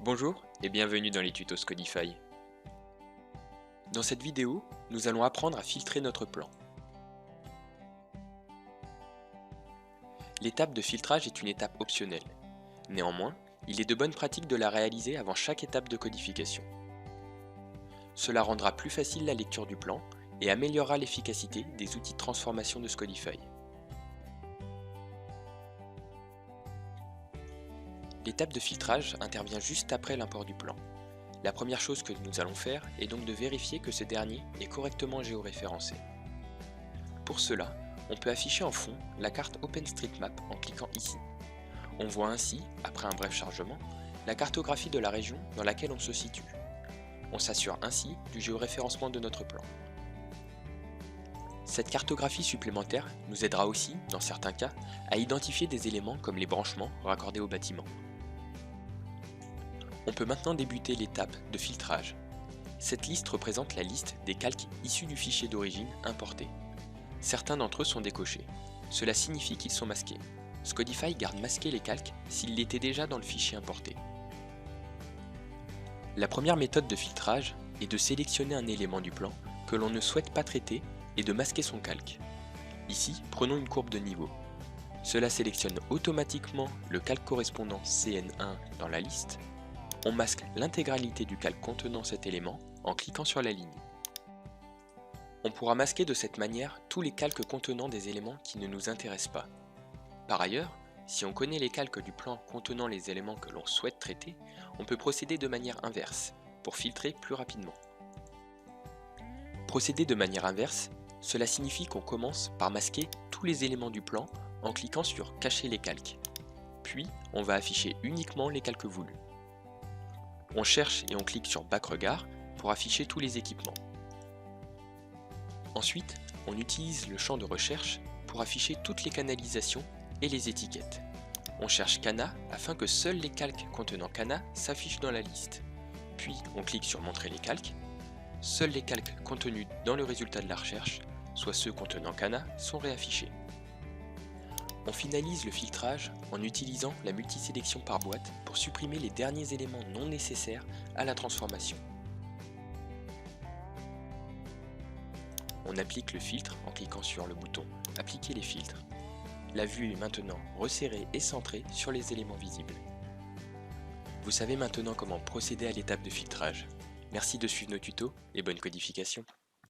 Bonjour et bienvenue dans les tutos Scodify. Dans cette vidéo, nous allons apprendre à filtrer notre plan. L'étape de filtrage est une étape optionnelle. Néanmoins, il est de bonne pratique de la réaliser avant chaque étape de codification. Cela rendra plus facile la lecture du plan et améliorera l'efficacité des outils de transformation de Scodify. L'étape de filtrage intervient juste après l'import du plan. La première chose que nous allons faire est donc de vérifier que ce dernier est correctement géoréférencé. Pour cela, on peut afficher en fond la carte OpenStreetMap en cliquant ici. On voit ainsi, après un bref chargement, la cartographie de la région dans laquelle on se situe. On s'assure ainsi du géoréférencement de notre plan. Cette cartographie supplémentaire nous aidera aussi, dans certains cas, à identifier des éléments comme les branchements raccordés au bâtiment. On peut maintenant débuter l'étape de filtrage. Cette liste représente la liste des calques issus du fichier d'origine importé. Certains d'entre eux sont décochés. Cela signifie qu'ils sont masqués. Scodify garde masqués les calques s'ils l'étaient déjà dans le fichier importé. La première méthode de filtrage est de sélectionner un élément du plan que l'on ne souhaite pas traiter et de masquer son calque. Ici, prenons une courbe de niveau. Cela sélectionne automatiquement le calque correspondant CN1 dans la liste. On masque l'intégralité du calque contenant cet élément en cliquant sur la ligne. On pourra masquer de cette manière tous les calques contenant des éléments qui ne nous intéressent pas. Par ailleurs, si on connaît les calques du plan contenant les éléments que l'on souhaite traiter, on peut procéder de manière inverse, pour filtrer plus rapidement. Procéder de manière inverse, cela signifie qu'on commence par masquer tous les éléments du plan en cliquant sur « Cacher les calques ». Puis, on va afficher uniquement les calques voulus. On cherche et on clique sur Back Regard pour afficher tous les équipements. Ensuite, on utilise le champ de recherche pour afficher toutes les canalisations et les étiquettes. On cherche Cana afin que seuls les calques contenant Cana s'affichent dans la liste. Puis on clique sur Montrer les calques. Seuls les calques contenus dans le résultat de la recherche, soit ceux contenant Cana, sont réaffichés. On finalise le filtrage en utilisant la multisélection par boîte pour supprimer les derniers éléments non nécessaires à la transformation. On applique le filtre en cliquant sur le bouton « Appliquer les filtres ». La vue est maintenant resserrée et centrée sur les éléments visibles. Vous savez maintenant comment procéder à l'étape de filtrage. Merci de suivre nos tutos et bonne codification.